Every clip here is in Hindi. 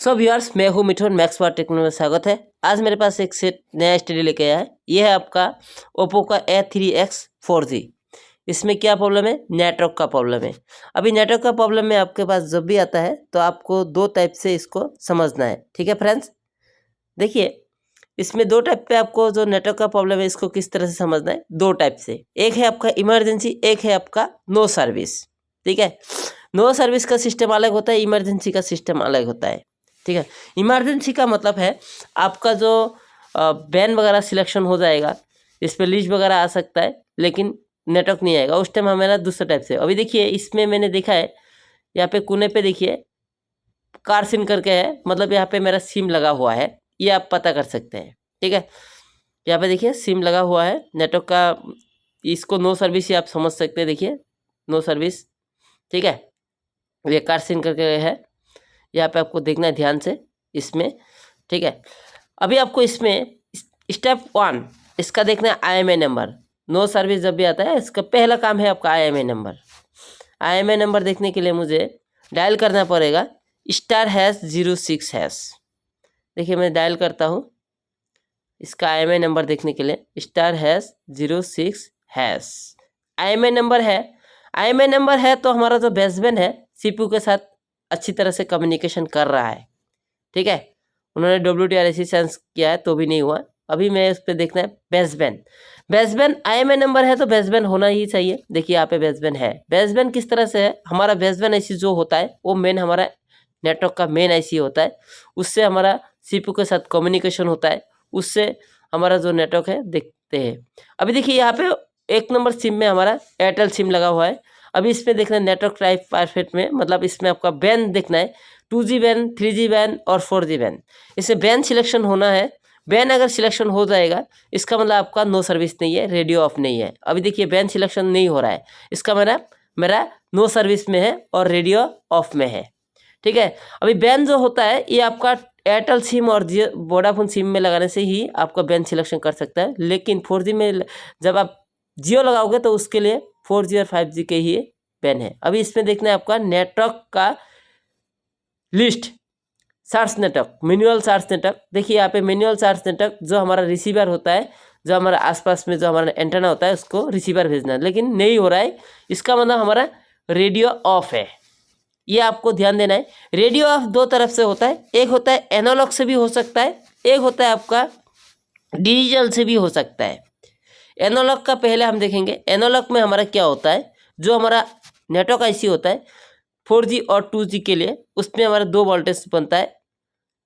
सो व्यूअर्स, मैं हूँ मिठुन, मैक्स फॉर टेक्नो में स्वागत है। आज मेरे पास एक सेट नया स्टडी लेके आया है। ये है आपका ओप्पो का A3X 4G। इसमें क्या प्रॉब्लम है? नेटवर्क का प्रॉब्लम है। अभी नेटवर्क का प्रॉब्लम में आपके पास जब भी आता है तो आपको दो टाइप से इसको समझना है। ठीक है फ्रेंड्स, देखिए इसमें दो टाइप पे आपको जो नेटवर्क का प्रॉब्लम है इसको किस तरह से समझना है। दो टाइप से, एक है आपका इमरजेंसी, एक है आपका नो सर्विस। ठीक है, नो सर्विस का सिस्टम अलग होता है, इमरजेंसी का सिस्टम अलग होता है। ठीक है, इमरजेंसी का मतलब है आपका जो बैन वगैरह सिलेक्शन हो जाएगा, इस पर लिस्ट वगैरह आ सकता है लेकिन नेटवर्क नहीं आएगा, उस टाइम हमारा दूसरा टाइप से। अभी देखिए इसमें मैंने देखा है, यहाँ पे कोने पे देखिए कार सिम करके है, मतलब यहाँ पे मेरा सिम लगा हुआ है, ये आप पता कर सकते हैं। ठीक है, यहाँ पे देखिए सिम लगा हुआ है नेटवर्क का, इसको नो सर्विस ही आप समझ सकते हैं। देखिए नो सर्विस, ठीक है, ये कार सिम करके है, यहाँ पे आपको देखना है ध्यान से इसमें। ठीक है, अभी आपको इसमें स्टेप 1 इसका देखना है IMEI नंबर। नो सर्विस जब भी आता है इसका पहला काम है आपका IMEI नंबर। IMEI नंबर देखने के लिए मुझे डायल करना पड़ेगा *#06#। देखिए मैं डायल करता हूँ इसका IMEI नंबर देखने के लिए *#06#। IMEI नंबर है, IMEI नंबर है तो हमारा जो बेसबैंड है CPU के साथ अच्छी तरह से कम्युनिकेशन कर रहा है। ठीक है, उन्होंने WTRC सेंस किया है तो भी नहीं हुआ। अभी मैं इस पर देखना है बेसबैंड। बेसबैंड IMEI नंबर है तो बेसबैंड होना ही चाहिए। देखिए यहाँ पे बेसबैंड है। बेसबैंड किस तरह से है? हमारा बेसबैंड IC जो होता है वो मेन हमारा नेटवर्क का मेन IC होता है, उससे हमारा CPU के साथ कम्युनिकेशन होता है, उससे हमारा जो नेटवर्क है देखते हैं। अभी देखिए यहाँ पे 1 नंबर सिम में हमारा एयरटेल सिम लगा हुआ है। अभी इसमें देखना है नेटवर्क टाइप परफेक्ट में, मतलब इसमें आपका बैन देखना है 2G बैन, 3G बैन और 4G बैन। इसमें बैन सिलेक्शन होना है। बैन अगर सिलेक्शन हो जाएगा इसका मतलब आपका नो सर्विस नहीं है, रेडियो ऑफ नहीं है। अभी देखिए बैन सिलेक्शन नहीं हो रहा है, इसका मेरा नो सर्विस में है और रेडियो ऑफ में है। ठीक है, अभी बैन जो होता है ये आपका एयरटेल सिम और वोडाफोन सिम में लगाने से ही आपका बैन सिलेक्शन कर सकता है, लेकिन 4G में जब आप जियो लगाओगे तो उसके लिए 4G और 5G के ही बैन है। अभी इसमें देखना है आपका नेटवर्क का list, search network, manual search network. देखिए यहाँ पे मैनुअल सार्स नेटवर्क जो हमारा रिसीवर होता है, जो हमारा आसपास में जो हमारा एंटेना होता है उसको रिसीवर भेजना है, लेकिन नहीं हो रहा है, इसका मतलब हमारा रेडियो ऑफ है। ये आपको ध्यान देना है। रेडियो ऑफ दो तरफ से होता है, एक होता है एनालॉग से भी हो सकता है, एक होता है आपका डिजिटल से भी हो सकता है। एनालॉग का पहले हम देखेंगे। एनालॉग में हमारा क्या होता है, जो हमारा नेटवर्क IC होता है 4G और 2G के लिए, उसमें हमारा 2 वोल्टेज बनता है,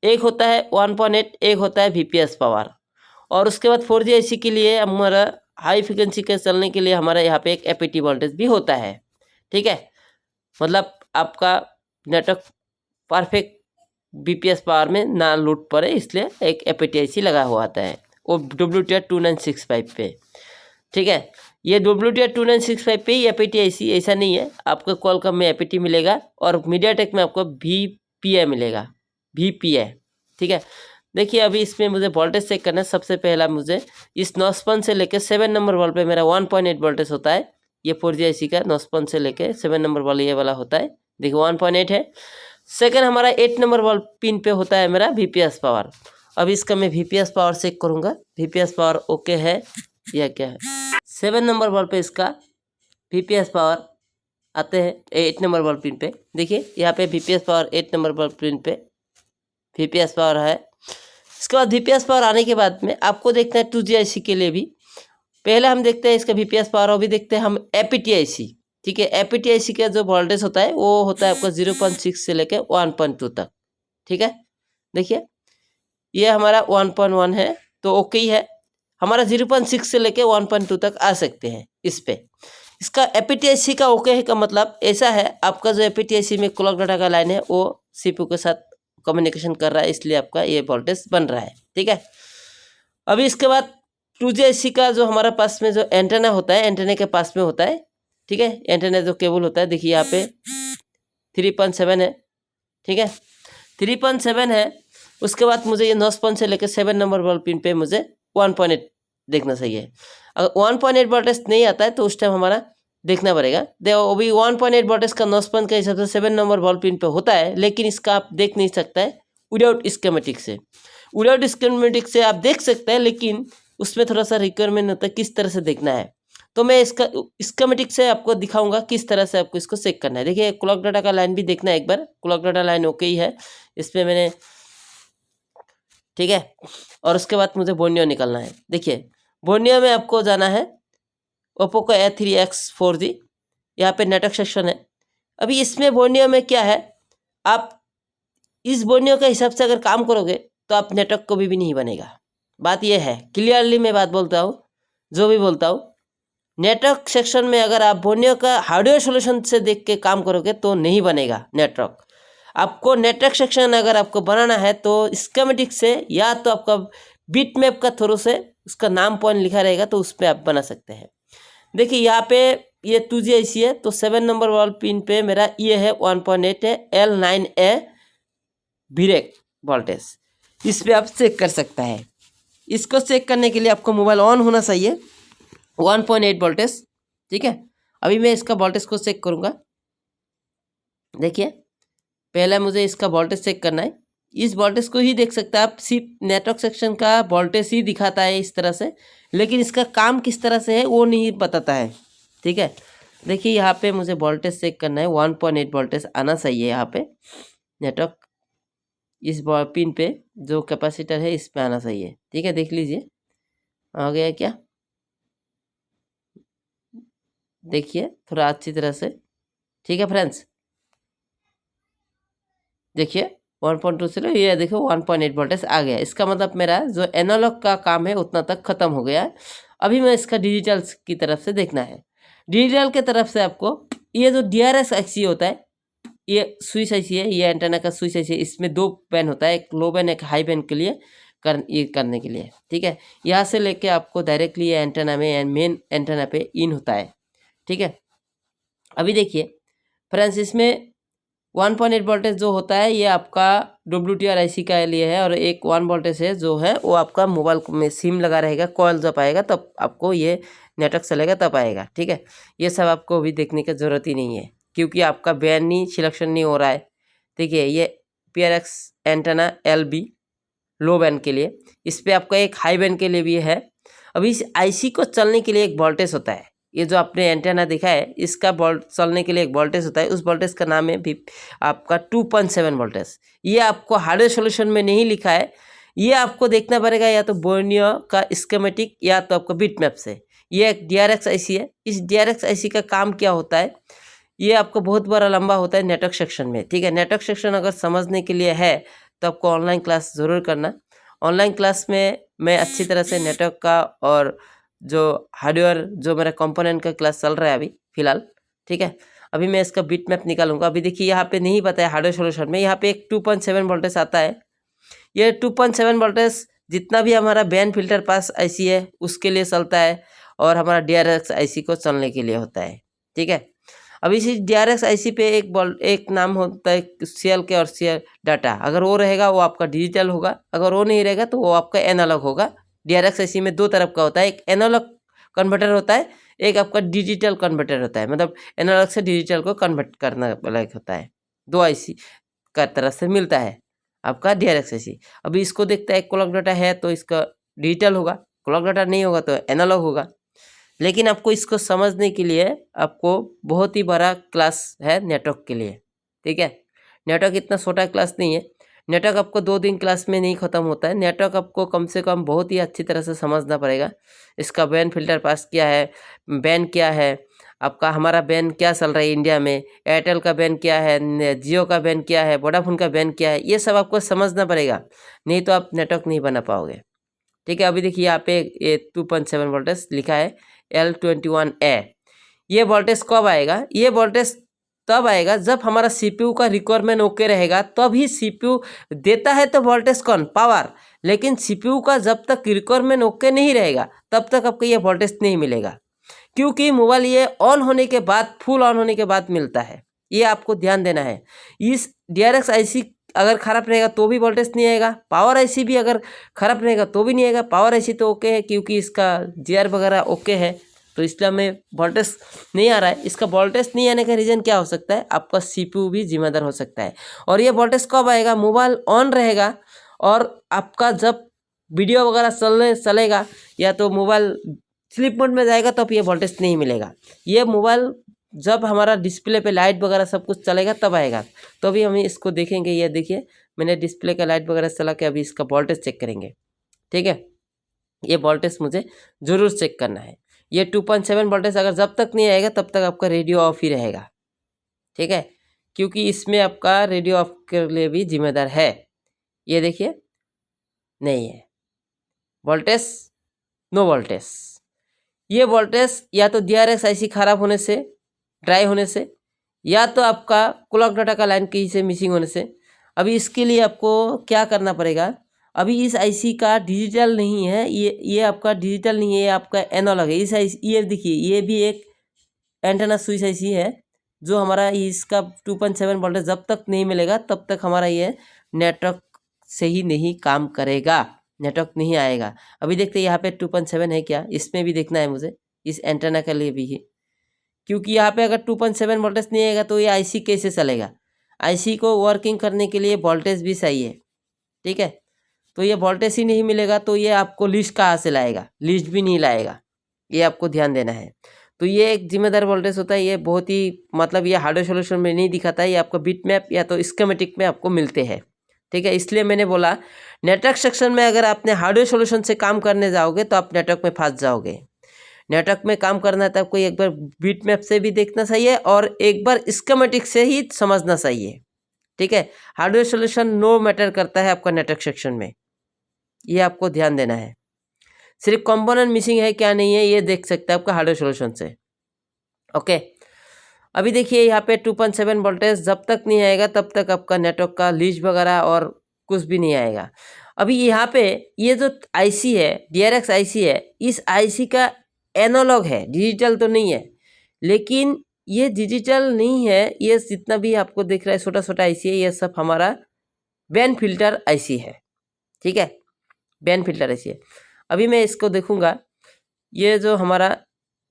एक होता है 1.8, एक होता है VPS पावर। और उसके बाद 4G IC के लिए हमारा हाई फ्रिक्वेंसी के चलने के लिए हमारा यहाँ पे एक APT वोल्टेज भी होता है। ठीक है, मतलब आपका नेटवर्क परफेक्ट VPS पावर में ना लूट पड़े, इसलिए एक APT IC लगा हुआ आता है वो WTR2965 पे। ठीक है, ये WTR2965 पे ही APT IC, ऐसा नहीं है। आपको क्वालकॉम में APT मिलेगा और मीडियाटेक में आपको VPI मिलेगा, VPI। ठीक है, देखिए अभी इसमें मुझे वोल्टेज चेक करना है। सबसे पहला मुझे इस नॉस्पन से लेकर 7 नंबर वॉल पे मेरा 1.8 वोल्टेज होता है। ये 4G IC का नॉस्पन से लेकर 7 नंबर वॉल ये वाला होता है, देखिए 1.8 है। सेकेंड हमारा 8 नंबर वॉल पिन पे होता है मेरा VPS पावर। अब इसका मैं VPS पावर चेक करूँगा, VPS पावर ओके है या क्या है। 7 नंबर वॉल पे इसका VPS पावर आते हैं 8 नंबर वॉल पिन पे। देखिए यहाँ पे VPS power 8 number wall pin पे VPS पावर है। इसके बाद VPS पावर आने के बाद में आपको देखना है 2G IC के लिए भी। पहले हम देखते हैं इसका VPS पावर, अभी देखते हैं हम APT IC। ठीक है, APT IC का जो वोल्टेज होता है वो होता है आपका 0.6 से लेकर 1.2 तक। ठीक है, देखिए ये हमारा 1.1 है तो ओके ही है। हमारा 0.6 से लेके 1.2 तक आ सकते हैं इस पे। इसका APT IC का ओके है का मतलब ऐसा है, आपका जो APT IC में क्लॉक डाटा का लाइन है वो CPU के साथ कम्युनिकेशन कर रहा है, इसलिए आपका ये वोल्टेज बन रहा है। ठीक है, अभी इसके बाद 2G IC का जो हमारा पास में जो एंटेना होता है, एंटेना के पास में होता है। ठीक है, एंटेना जो केबल होता है, देखिए यहाँ पे 3.7 है। ठीक है, 3.7 है। उसके बाद मुझे ये नॉस्पन से लेकर 7 नंबर वॉल पिन पे मुझे 1.8 देखना चाहिए। अगर 1.8 वोल्टेज नहीं आता है तो उस टाइम हमारा देखना पड़ेगा। देखो अभी 1.8 वोल्टेज का नॉस्पन के हिसाब से 7 नंबर वॉल पिन पे होता है, लेकिन इसका आप देख नहीं सकता है विदाउट स्कीमेटिक से। विदाउट स्कीमेटिक से आप देख सकते हैं, लेकिन उसमें थोड़ा सा रिक्वायरमेंट होता है किस तरह से देखना है। तो मैं इसका स्कीमेटिक से आपको दिखाऊंगा किस तरह से आपको इसको चेक करना है। देखिए क्लॉक डाटा का लाइन भी देखना है एक बार। क्लॉक डाटा लाइन ओके ही है, इस पर मैंने, ठीक है। और उसके बाद मुझे बोर्नियो निकालना है। देखिए बोर्नियो में आपको जाना है ओप्पो का A3X 4G, यहाँ पे नेटवर्क सेक्शन है। अभी इसमें बोर्नियो में क्या है, आप इस बोर्नियो के हिसाब से अगर काम करोगे तो आप नेटवर्क कभी भी नहीं बनेगा। बात यह है, क्लियरली मैं बात बोलता हूँ, जो भी बोलता हूँ, नेटवर्क सेक्शन में अगर आप बोर्नियो का हार्डवेयर सॉल्यूशन से देख के काम करोगे तो नहीं बनेगा नेटवर्क। आपको नेटवर्क सेक्शन अगर आपको बनाना है तो स्कीमेटिक से, या तो आपका बिट मैप का थ्रू से, उसका नाम पॉइंट लिखा रहेगा तो उस पर आप बना सकते हैं। देखिए यहाँ पे ये 2G IC है, तो 7 नंबर वाल पिन पे मेरा ये है 1.8 है L9A ब्रेक वोल्टेज। इस पर आप चेक कर सकता है। इसको चेक करने के लिए आपको मोबाइल ऑन होना चाहिए, 1.8 वोल्टेज, ठीक है। अभी मैं इसका वोल्टेज को चेक करूँगा। देखिए पहले मुझे इसका वोल्टेज चेक करना है। इस वोल्टेज को ही देख सकते हैं आप, सिर्फ नेटवर्क सेक्शन का वोल्टेज ही दिखाता है इस तरह से, लेकिन इसका काम किस तरह से है वो नहीं बताता है, ठीक है। देखिए यहाँ पे मुझे वोल्टेज चेक करना है, 1.8 वोल्टेज आना चाहिए यहाँ पे। नेटवर्क इस पिन पे जो कैपेसिटर है इस पे आना चाहिए, ठीक है। देख लीजिए आ गया क्या, देखिए थोड़ा अच्छी तरह से, ठीक है फ्रेंड्स। देखिए 1.2 से ये देखो 1.8 वोल्टेज आ गया। इसका मतलब मेरा जो एनालॉग का काम है उतना तक खत्म हो गया है। अभी मैं इसका डिजिटल की तरफ से देखना है। डिजिटल के तरफ से आपको ये जो DRX IC होता है, ये स्विच IC है, ये एंटेना का स्विच IC है। इसमें 2 बैन होता है, एक लो बैन एक हाई बैन के लिए ये करने के लिए, ठीक है। यहाँ से लेके आपको डायरेक्टली ये एंटेना में मेन एंटेना पे इन होता है, ठीक है। अभी देखिए फ्रेंड्स, इसमें 1.8 वोल्टेज जो होता है ये आपका WTR IC का लिए है, और एक 1 वोल्टेज है जो है वो आपका मोबाइल में सिम लगा रहेगा, कॉल जब आएगा तब आपको ये नेटवर्क चलेगा तब आएगा, ठीक है। ये सब आपको अभी देखने की ज़रूरत ही नहीं है, क्योंकि आपका बैंड नहीं सिलेक्शन नहीं हो रहा है। देखिए ये PRX एंटेना LB लो बैंड के लिए, इस पर आपका एक हाई बैंड के लिए भी है। अभी इस IC को चलने के लिए एक वोल्टेज होता है, ये जो आपने एंटेना देखा है इसका चलने के लिए एक वोल्टेज होता है, उस वोल्टेज का नाम है भी आपका 2.7 वोल्टेज। ये आपको हार्डवेयर सॉल्यूशन में नहीं लिखा है, ये आपको देखना पड़ेगा या तो बोर्नियो का स्कीमेटिक या तो आपको बिट मैप से। ये एक DRX IC है। इस DRX IC का काम क्या होता है, ये आपको बहुत बड़ा लंबा होता है नेटवर्क सेक्शन में, ठीक है। नेटवर्क सेक्शन अगर समझने के लिए है तो आपको ऑनलाइन क्लास ज़रूर करना। ऑनलाइन क्लास में मैं अच्छी तरह से नेटवर्क का और जो हार्डवेयर जो मेरा कंपोनेंट का क्लास चल रहा है अभी फ़िलहाल, ठीक है। अभी मैं इसका बिट मैप निकालूंगा। अभी देखिए यहाँ पे नहीं बताया हार्डवेयर सॉल्यूशन में, यहाँ पे एक 2.7 वोल्टेज आता है। ये 2.7 वोल्टेज जितना भी हमारा बैंड फिल्टर पास IC है उसके लिए चलता है, और हमारा DRX IC को चलने के लिए होता है, ठीक है। अभी इसी DRX IC पे एक नाम होता है CL के और CL डाटा। अगर वो रहेगा वो आपका डिजिटल होगा, अगर वो नहीं रहेगा तो वो आपका एनालॉग होगा। DRX IC में 2 तरफ का होता है, एक एनालॉग कन्वर्टर होता है, एक आपका डिजिटल कन्वर्टर होता है, मतलब एनालॉग से डिजिटल को कन्वर्ट करना लायक होता है। 2 IC का तरफ से मिलता है आपका DRX IC। अभी इसको देखता है क्लॉक डाटा है तो इसका डिजिटल होगा, क्लॉक डाटा नहीं होगा तो एनालॉग होगा। लेकिन आपको इसको समझने के लिए आपको बहुत ही बड़ा क्लास है नेटवर्क के लिए, ठीक है। नेटवर्क इतना छोटा क्लास नहीं है। नेटवर्क आपको 2 दिन क्लास में नहीं ख़त्म होता है। नेटवर्क आपको कम से कम बहुत ही अच्छी तरह से समझना पड़ेगा। इसका बैंड फिल्टर पास क्या है, बैंड क्या है, आपका हमारा बैंड क्या चल रहा है इंडिया में, एयरटेल का बैंड क्या है, जियो का बैंड क्या है, वोडाफोन का बैंड क्या है, ये सब आपको समझना पड़ेगा, नहीं तो आप नेटवर्क नहीं बना पाओगे, ठीक है। अभी देखिए यहाँ पे ये 2.7 वोल्टेज लिखा है L21A। ये वोल्टेज कब आएगा, ये वोल्टेज तब आएगा जब हमारा CPU का रिक्वायरमेंट ओके रहेगा, तभी CPU देता है तो वोल्टेज कौन पावर, लेकिन CPU का जब तक रिक्वायरमेंट ओके नहीं रहेगा तब तक आपको ये वोल्टेज नहीं मिलेगा, क्योंकि मोबाइल ये ऑन होने के बाद, फुल ऑन होने के बाद मिलता है। ये आपको ध्यान देना है। इस DRX IC अगर ख़राब रहेगा तो भी वोल्टेज नहीं आएगा, पावर IC भी अगर ख़राब रहेगा तो भी नहीं आएगा। पावर IC तो ओके है क्योंकि इसका GR वगैरह ओके है, तो इसलिए हमें वोल्टेज नहीं आ रहा है। इसका वोल्टेज नहीं आने का रीज़न क्या हो सकता है, आपका CPU भी जिम्मेदार हो सकता है। और ये वोल्टेज कब आएगा, मोबाइल ऑन रहेगा और आपका जब वीडियो वगैरह चलेगा या तो मोबाइल स्लीप मोड में जाएगा तब ये वोल्टेज नहीं मिलेगा। ये मोबाइल जब हमारा डिस्प्ले पे लाइट वगैरह सब कुछ चलेगा तब आएगा। तो अभी हम इसको देखेंगे, ये देखिए मैंने डिस्प्ले का लाइट वगैरह चला के अभी इसका वोल्टेज चेक करेंगे। ठीक है, ये वोल्टेज मुझे ज़रूर चेक करना है। ये 2.7 वोल्टेज अगर जब तक नहीं आएगा तब तक आपका रेडियो ऑफ ही रहेगा। ठीक है, क्योंकि इसमें आपका रेडियो ऑफ के लिए भी जिम्मेदार है। ये देखिए नहीं है वोल्टेज, नो वोल्टेज। ये वोल्टेज या तो DRX IC खराब होने से, ड्राई होने से, या तो आपका क्लॉक डाटा का लाइन कहीं से मिसिंग होने से। अभी इसके लिए आपको क्या करना पड़ेगा, अभी इस IC का डिजिटल नहीं है, ये आपका डिजिटल नहीं है, ये आपका एनालॉग है। इस IC, ये देखिए ये भी एक एंटेना स्विच IC है जो हमारा इसका 2.7 वोल्टेज जब तक नहीं मिलेगा तब तक हमारा ये नेटवर्क सही नहीं काम करेगा, नेटवर्क नहीं आएगा। अभी देखते हैं यहाँ पे 2.7 है क्या, इसमें भी देखना है मुझे, इस एंटेना के लिए भी है, क्योंकि यहाँ पे अगर 2.7 वोल्टेज नहीं आएगा तो ये IC कैसे चलेगा। IC को वर्किंग करने के लिए वोल्टेज भी चाहिए। ठीक है, तो ये वोल्टेज ही नहीं मिलेगा तो ये आपको लिस्ट कहाँ से लाएगा, लिस्ट भी नहीं लाएगा, ये आपको ध्यान देना है। तो ये एक जिम्मेदार वोल्टेज होता है, ये बहुत ही मतलब ये हार्डवेयर सॉल्यूशन में नहीं दिखाता है, ये आपको बिट मैप या तो स्कीमेटिक में आपको मिलते हैं। ठीक है, इसलिए मैंने बोला नेटवर्क सेक्शन में अगर आपने हार्डवेयर सॉल्यूशन से काम करने जाओगे तो आप नेटवर्क में फंस जाओगे। नेटवर्क में काम करना है तो आपको एक बार बिट मैप से भी देखना चाहिए और एक बार स्कीमेटिक से ही समझना चाहिए। ठीक है, हार्डवेयर सॉल्यूशन नो मैटर करता है आपका नेटवर्क सेक्शन में, ये आपको ध्यान देना है। सिर्फ कंपोनेंट मिसिंग है क्या नहीं है ये देख सकते हैं आपका हार्डवेयर सॉल्यूशन से। ओके, अभी देखिए यहाँ पे 2.7 वोल्टेज जब तक नहीं आएगा तब तक आपका नेटवर्क का लीज वगैरह और कुछ भी नहीं आएगा। अभी यहाँ पे ये जो IC है, DRX IC है, इस IC का एनालॉग है, डिजिटल तो नहीं है। लेकिन ये डिजिटल नहीं है, ये जितना भी आपको दिख रहा है छोटा छोटा IC है, ये सब हमारा बैंड फिल्टर IC है। ठीक है, बैंड फिल्टर IC है। अभी मैं इसको देखूंगा, ये जो हमारा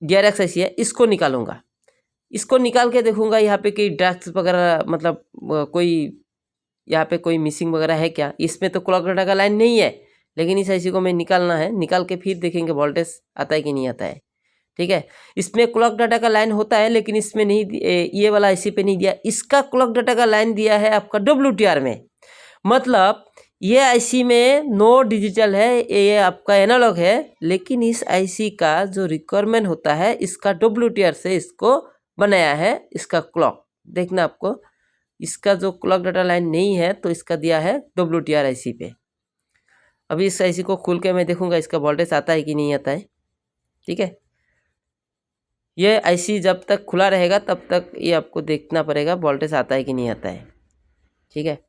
DRX IC है इसको निकालूंगा, इसको निकाल के देखूंगा यहाँ पे कोई ड्रग्स वगैरह मतलब कोई यहाँ पे कोई मिसिंग वगैरह है क्या। इसमें तो क्लॉक डाटा का लाइन नहीं है, लेकिन इस IC को मैं निकालना है, निकाल के फिर देखेंगे वोल्टेज आता है कि नहीं आता है। ठीक है, इसमें क्लॉक डाटा का लाइन होता है लेकिन इसमें नहीं, ये वाला IC पे नहीं दिया, इसका क्लॉक डाटा का लाइन दिया है आपका WTR में। मतलब ये IC में नो डिजिटल है, ये आपका एनालॉग है, लेकिन इस IC का जो रिक्वायरमेंट होता है इसका WTR से इसको बनाया है। इसका क्लॉक देखना आपको, इसका जो क्लॉक डाटा लाइन नहीं है तो इसका दिया है WTR IC पे। अभी इस IC को खोल के मैं देखूंगा इसका वोल्टेज आता है कि नहीं आता है। ठीक है, ये IC जब तक खुला रहेगा तब तक ये आपको देखना पड़ेगा वोल्टेज आता है कि नहीं आता है। ठीक है,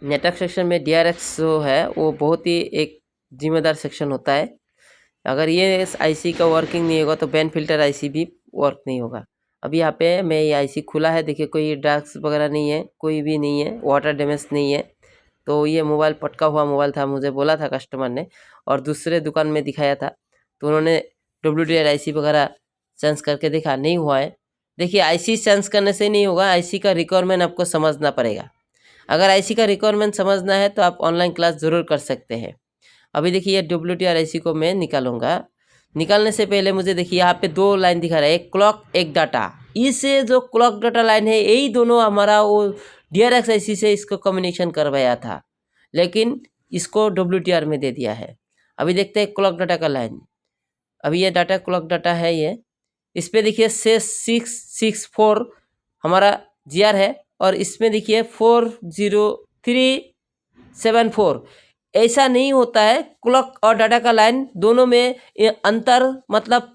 नेटवर्क सेक्शन में DRX जो है वो बहुत ही एक जिम्मेदार सेक्शन होता है। अगर ये इस IC का वर्किंग नहीं होगा तो बैंड फिल्टर IC भी वर्क नहीं होगा। अभी यहाँ पे मैं ये IC खुला है, देखिए कोई ड्रग्स वगैरह नहीं है, कोई भी नहीं है, वाटर डैमेज नहीं है। तो ये मोबाइल पटका हुआ मोबाइल था, मुझे बोला था कस्टमर ने, और दूसरे दुकान में दिखाया था तो उन्होंने WTR IC वगैरह सेंस करके देखा, नहीं हुआ है। देखिए IC सेंस करने से नहीं होगा, IC का रिक्वायरमेंट आपको समझना पड़ेगा। अगर IC का रिक्वायरमेंट समझना है तो आप ऑनलाइन क्लास ज़रूर कर सकते हैं। अभी देखिए ये WTR IC को मैं निकालूंगा। निकालने से पहले मुझे देखिए यहाँ पे दो लाइन दिखा रहा है, एक क्लॉक एक डाटा। इससे जो क्लॉक डाटा लाइन है यही दोनों हमारा वो DRX IC से इसको कम्युनिकेशन करवाया था, लेकिन इसको WTR में दे दिया है। अभी देखते हैं क्लॉक डाटा का लाइन। अभी ये डाटा क्लॉक डाटा है, ये इस पर देखिए 664 हमारा GR है और इसमें देखिए 40374। ऐसा नहीं होता है, क्लॉक और डाटा का लाइन दोनों में अंतर मतलब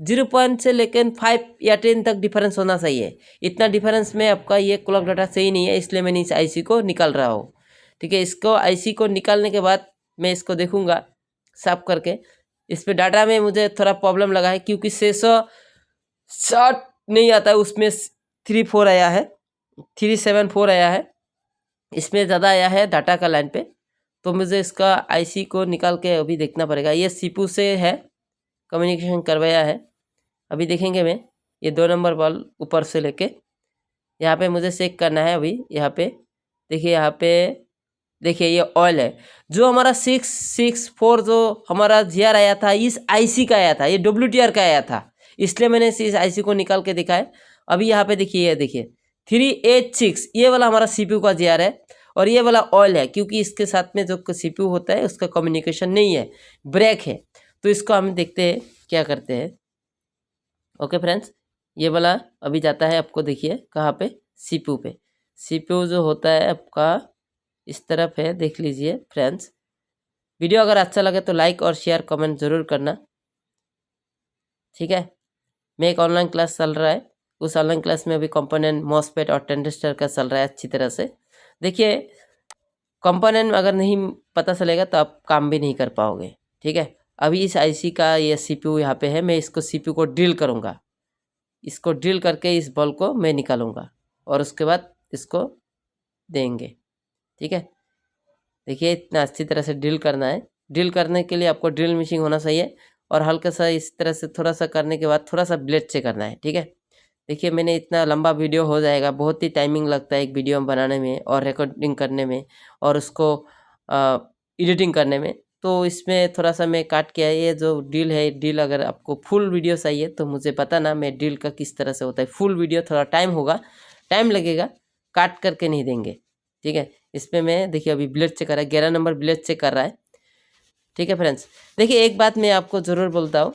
0 से लेकर 5 या 10 तक डिफरेंस होना चाहिए। इतना डिफरेंस में आपका ये क्लॉक डाटा सही नहीं है, इसलिए मैंने इस IC को निकाल रहा हूँ। ठीक है, इसको IC को निकालने के बाद मैं इसको देखूँगा साफ करके। इस पर डाटा में मुझे थोड़ा प्रॉब्लम लगा है क्योंकि 660 नहीं आता है, उसमें 34 आया है, 374 आया है, इसमें ज़्यादा आया है डाटा का लाइन पे। तो मुझे इसका IC को निकाल के अभी देखना पड़ेगा। ये CPU से है, कम्युनिकेशन करवाया है, अभी देखेंगे मैं ये 2 नंबर बॉल ऊपर से लेके यहाँ पे मुझे चेक करना है। अभी यहाँ पे देखिए, यहाँ पे देखिए ये ऑयल है। जो हमारा 664 जो हमारा GR आया था इस IC का आया था, ये WTR का आया था, इसलिए मैंने इस IC को निकाल के दिखा है। अभी यहाँ पे देखिए, ये देखिए 386 ये वाला हमारा CPU का GR है और ये वाला ऑयल है, क्योंकि इसके साथ में जो CPU होता है उसका कम्युनिकेशन नहीं है, ब्रेक है। तो इसको हम देखते हैं क्या करते हैं। ओके फ्रेंड्स, ये वाला अभी जाता है आपको, देखिए कहाँ पे, CPU पे। CPU जो होता है आपका इस तरफ है, देख लीजिए फ्रेंड्स। वीडियो अगर अच्छा लगे तो लाइक और शेयर कमेंट ज़रूर करना, ठीक है। मैं एक ऑनलाइन क्लास चल रहा है, उस ऑनलाइन क्लास में अभी कंपोनेंट, मॉसफेट और ट्रांजिस्टर का चल रहा है अच्छी तरह से। देखिए कंपोनेंट अगर नहीं पता चलेगा तो आप काम भी नहीं कर पाओगे, ठीक है। अभी इस IC का ये CPU यहाँ पे है, मैं इसको CPU को ड्रिल करूँगा, इसको ड्रिल करके इस बॉल को मैं निकालूंगा और उसके बाद इसको देंगे, ठीक है। देखिए इतना अच्छी तरह से ड्रिल करना है। ड्रिल करने के लिए आपको ड्रिल मशीन होना चाहिए और हल्का सा इस तरह से थोड़ा सा करने के बाद थोड़ा सा ब्लेड से करना है, ठीक है। देखिए मैंने इतना लंबा वीडियो हो जाएगा, बहुत ही टाइमिंग लगता है एक वीडियो बनाने में और रिकॉर्डिंग करने में और उसको एडिटिंग करने में। तो इसमें थोड़ा सा मैं काट के, ये जो डील है, डील अगर आपको फुल वीडियो चाहिए तो मुझे बताना, मैं डील का किस तरह से होता है। फुल वीडियो थोड़ा टाइम होगा, टाइम लगेगा, काट करके नहीं देंगे, ठीक है। इसमें मैं देखिए अभी ब्लेड चेक कर रहा है, 11 नंबर ब्लेड चेक कर रहा है, ठीक है फ्रेंड्स। देखिए एक बात मैं आपको ज़रूर बोलता हूँ,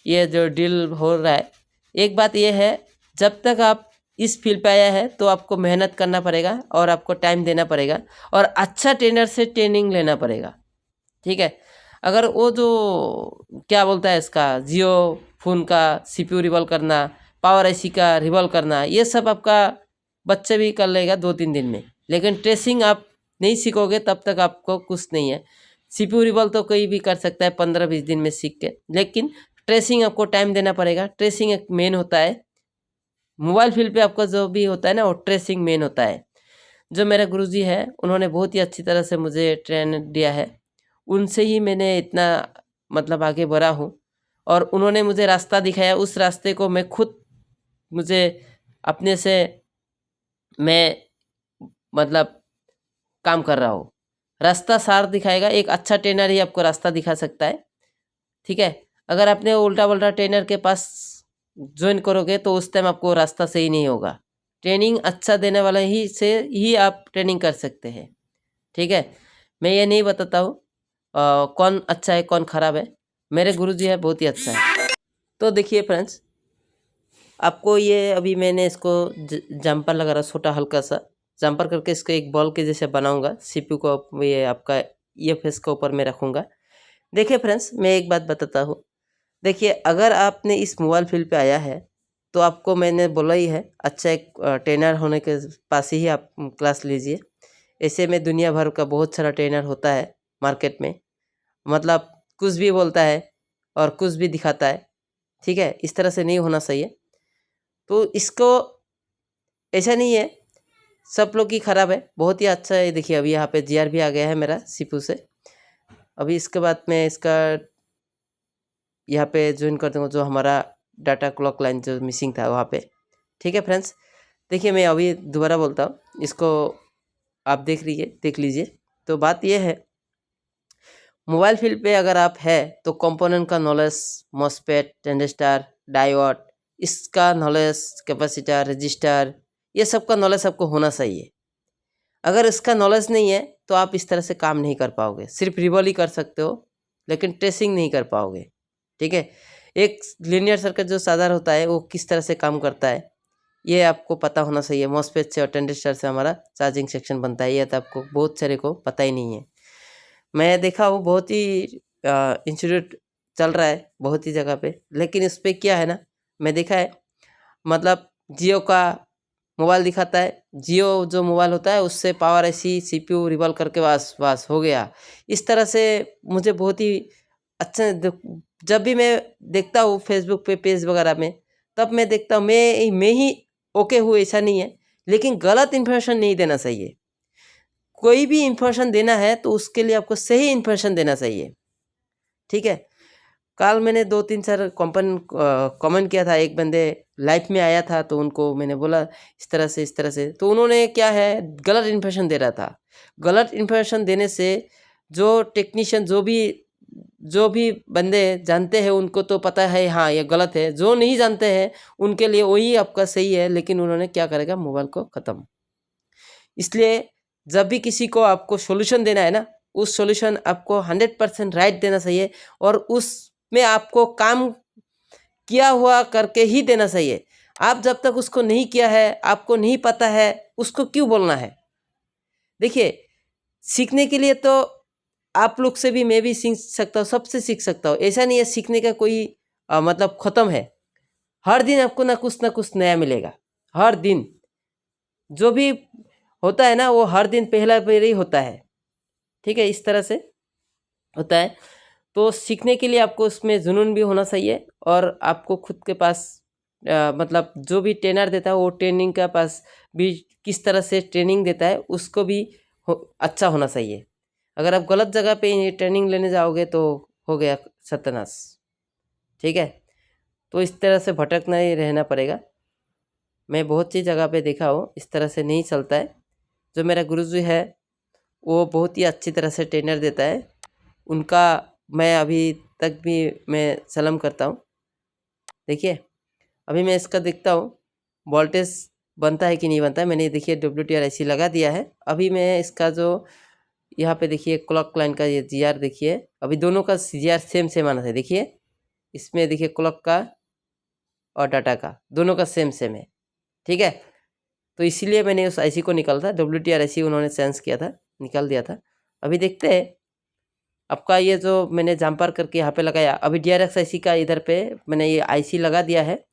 ये जो डील हो रहा है, एक बात ये है, जब तक आप इस फील्ड पे आया है तो आपको मेहनत करना पड़ेगा और आपको टाइम देना पड़ेगा और अच्छा ट्रेनर से ट्रेनिंग लेना पड़ेगा, ठीक है। अगर वो जो क्या बोलता है इसका, जियो फ़ोन का CPU रिवॉल्व करना, पावर IC का रिवॉल्व करना, ये सब आपका बच्चे भी कर लेगा 2-3 दिन में, लेकिन ट्रेसिंग आप नहीं सीखोगे तब तक आपको कुछ नहीं है। CPU रिवॉल्व तो कोई भी कर सकता है 15-20 दिन में सीख के, लेकिन ट्रेसिंग आपको टाइम देना पड़ेगा। ट्रेसिंग एक मेन होता है मोबाइल फील्ड पे, आपका जो भी होता है ना, वो ट्रेसिंग मेन होता है। जो मेरे गुरुजी है उन्होंने बहुत ही अच्छी तरह से मुझे ट्रेन दिया है, उनसे ही मैंने इतना मतलब आगे बढ़ा हूँ और उन्होंने मुझे रास्ता दिखाया, उस रास्ते को मैं खुद, मुझे अपने से मैं मतलब काम कर रहा हूँ। रास्ता सार दिखाएगा, एक अच्छा ट्रेनर ही आपको रास्ता दिखा सकता है, ठीक है। अगर आपने उल्टा पुल्टा ट्रेनर के पास ज्वाइन करोगे तो उस टाइम आपको रास्ता सही नहीं होगा। ट्रेनिंग अच्छा देने वाला ही से ही आप ट्रेनिंग कर सकते हैं, ठीक है। मैं ये नहीं बताता हूँ कौन अच्छा है कौन ख़राब है, मेरे गुरुजी है बहुत ही अच्छा है। तो देखिए फ्रेंड्स, आपको ये अभी मैंने इसको जंपर लगा रहा, छोटा हल्का सा जंपर करके इसको एक बॉल के जैसे बनाऊंगा। CPU को ये आपका EFS के ऊपर में रखूँगा। देखिए फ्रेंड्स, मैं एक बात बताता हूँ। देखिए अगर आपने इस मोबाइल फील्ड पे आया है तो आपको मैंने बोला ही है, अच्छा एक ट्रेनर होने के पास ही आप क्लास लीजिए। ऐसे में दुनिया भर का बहुत सारा ट्रेनर होता है मार्केट में, मतलब कुछ भी बोलता है और कुछ भी दिखाता है, ठीक है। इस तरह से नहीं होना चाहिए। तो इसको ऐसा नहीं है सब लोग ही ख़राब है, बहुत ही अच्छा है। देखिए अभी यहाँ पे GR भी आ गया है मेरा CPU से। अभी इसके बाद मैं इसका यहाँ पे ज्वाइन कर दूँगा, जो हमारा डाटा क्लॉक लाइन जो मिसिंग था वहाँ पे, ठीक है फ्रेंड्स। देखिए मैं अभी दोबारा बोलता हूँ, इसको आप देख लीजिए। तो बात ये है, मोबाइल फील्ड पे अगर आप है तो कंपोनेंट का नॉलेज, मॉसफेट, ट्रांजिस्टर, डायोड, इसका नॉलेज, कैपेसिटर, रजिस्टर, ये सब का नॉलेज आपको होना चाहिए। अगर इसका नॉलेज नहीं है तो आप इस तरह से काम नहीं कर पाओगे। सिर्फ रिवॉल्व ही कर सकते हो लेकिन ट्रेसिंग नहीं कर पाओगे, ठीक है। एक लीनियर सर्किट जो साधारण होता है वो किस तरह से काम करता है ये आपको पता होना चाहिए। मॉसफेट से और ट्रांजिस्टर से हमारा चार्जिंग सेक्शन बनता है, ये तो आपको बहुत सारे को पता ही नहीं है। मैं देखा हूँ बहुत ही इंस्टीट्यूट चल रहा है बहुत ही जगह पे, लेकिन इस पर क्या है ना, मैं देखा है मतलब जियो का मोबाइल दिखाता है, जियो जो मोबाइल होता है उससे पावर IC CPU रिवॉल्व करके बस हो गया। इस तरह से मुझे बहुत ही अच्छा, जब भी मैं देखता हूँ फेसबुक पे पेज वगैरह में, तब मैं देखता हूँ मैं ही ओके हूँ, ऐसा नहीं है। लेकिन गलत इन्फॉर्मेशन नहीं देना चाहिए। कोई भी इन्फॉर्मेशन देना है तो उसके लिए आपको सही इन्फॉर्मेशन देना चाहिए, ठीक है। कल मैंने 2-3 कमेंट किया था, एक बंदे लाइफ में आया था तो उनको मैंने बोला इस तरह से, तो उन्होंने क्या है गलत इन्फॉर्मेशन दे रहा था। गलत इन्फॉर्मेशन देने से जो टेक्नीशियन जो भी बंदे जानते हैं उनको तो पता है हाँ ये गलत है, जो नहीं जानते हैं उनके लिए वही आपका सही है, लेकिन उन्होंने क्या करेगा मोबाइल को ख़त्म। इसलिए जब भी किसी को आपको सॉल्यूशन देना है ना, उस सॉल्यूशन आपको 100% राइट देना चाहिए और उसमें आपको काम किया हुआ करके ही देना चाहिए। आप जब तक उसको नहीं किया है, आपको नहीं पता है, उसको क्यों बोलना है? देखिए, सीखने के लिए तो आप लोग से भी मैं भी सीख सकता हूँ, सबसे सीख सकता हूँ। ऐसा नहीं है सीखने का कोई मतलब ख़त्म है। हर दिन आपको ना कुछ नया मिलेगा, हर दिन। जो भी होता है ना वो हर दिन पहला ही होता है, ठीक है? इस तरह से होता है। तो सीखने के लिए आपको उसमें जुनून भी होना चाहिए और आपको खुद के पास मतलब जो भी ट्रेनर देता है वो ट्रेनिंग के पास भी किस तरह से ट्रेनिंग देता है उसको भी अच्छा होना चाहिए। अगर आप गलत जगह पे ट्रेनिंग लेने जाओगे तो हो गया सत्यानाश, ठीक है? तो इस तरह से भटकना ही रहना पड़ेगा। मैं बहुत सी जगह पे देखा हूँ, इस तरह से नहीं चलता है। जो मेरा गुरुजी है वो बहुत ही अच्छी तरह से ट्रेनर देता है, उनका मैं अभी तक भी मैं सलाम करता हूँ। देखिए अभी मैं इसका देखता हूँ वोल्टेज बनता है कि नहीं बनता है। मैंने देखिए WTRIC लगा दिया है। अभी मैं इसका जो यहाँ पे देखिए क्लॉक लाइन का ये GR देखिए, अभी दोनों का GR सेम आना है। देखिए इसमें देखिए क्लॉक का और डाटा का दोनों का सेम है, ठीक है? तो इसीलिए मैंने उस IC को निकाला था। WTRIC उन्होंने सेंस किया था, निकाल दिया था। अभी देखते हैं आपका ये जो मैंने जंपर करके यहाँ पे लगाया, अभी DRX IC का इधर पे मैंने ये IC लगा दिया है।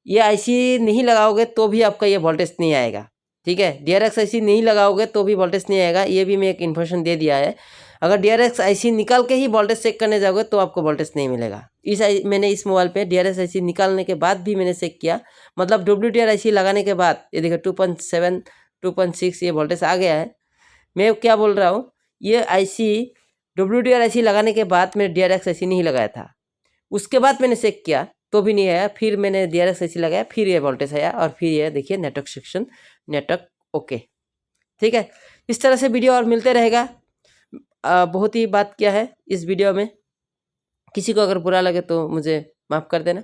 ये IC नहीं लगाओगे तो भी आपका ये वोल्टेज नहीं आएगा, ठीक है? DRX IC नहीं लगाओगे तो भी वोल्टेज नहीं आएगा, ये भी मैं एक इन्फॉर्मेशन दे दिया है। अगर DRX IC निकाल के ही वोल्टेज चेक करने जाओगे तो आपको वोल्टेज नहीं मिलेगा। मैंने इस मोबाइल पे DRX IC निकालने के बाद भी मैंने चेक किया, मतलब WTRIC लगाने के बाद ये देखो 2.7 2.6 ये वोल्टेज आ गया है। मैं क्या बोल रहा हूँ, ये IC WTRIC लगाने के बाद मैंने DRX IC नहीं लगाया था, उसके बाद मैंने चेक किया तो भी नहीं आया। फिर मैंने DRX IC लगाया, फिर ये वोल्टेज आया और फिर ये देखिए नेटवर्क सेक्शन नेटवर्क ओके, ठीक है? इस तरह से वीडियो और मिलते रहेगा। बहुत ही बात किया है इस वीडियो में, किसी को अगर बुरा लगे तो मुझे माफ़ कर देना।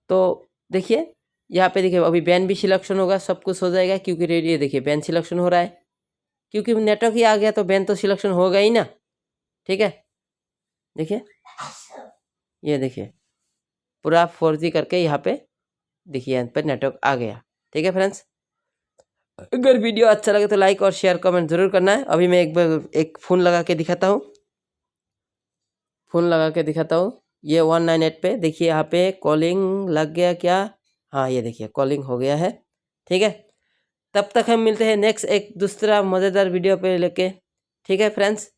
तो देखिए यहाँ पे देखिए अभी बैन भी सिलेक्शन होगा, सब कुछ हो जाएगा क्योंकि रेडियो देखिए बैन सिलेक्शन हो रहा है, क्योंकि नेटवर्क ही आ गया तो बैन तो सिलेक्शन होगा ही ना, ठीक है? देखिए ये देखिए पूरा 4G करके यहाँ पे देखिए यहाँ पे नेटवर्क आ गया, ठीक है फ्रेंड्स? अगर वीडियो अच्छा लगे तो लाइक और शेयर कमेंट ज़रूर करना है। अभी मैं एक बार एक फ़ोन लगा के दिखाता हूँ, ये 198 पे देखिए यहाँ पे कॉलिंग लग गया क्या? हाँ ये देखिए कॉलिंग हो गया है, ठीक है? तब तक हम मिलते हैं नेक्स्ट एक दूसरा मज़ेदार वीडियो पे लेके, ठीक है फ्रेंड्स?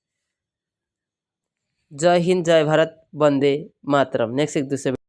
जय हिंद, जय भारत, वंदे मातरम। नेक्स्ट एक दूसरे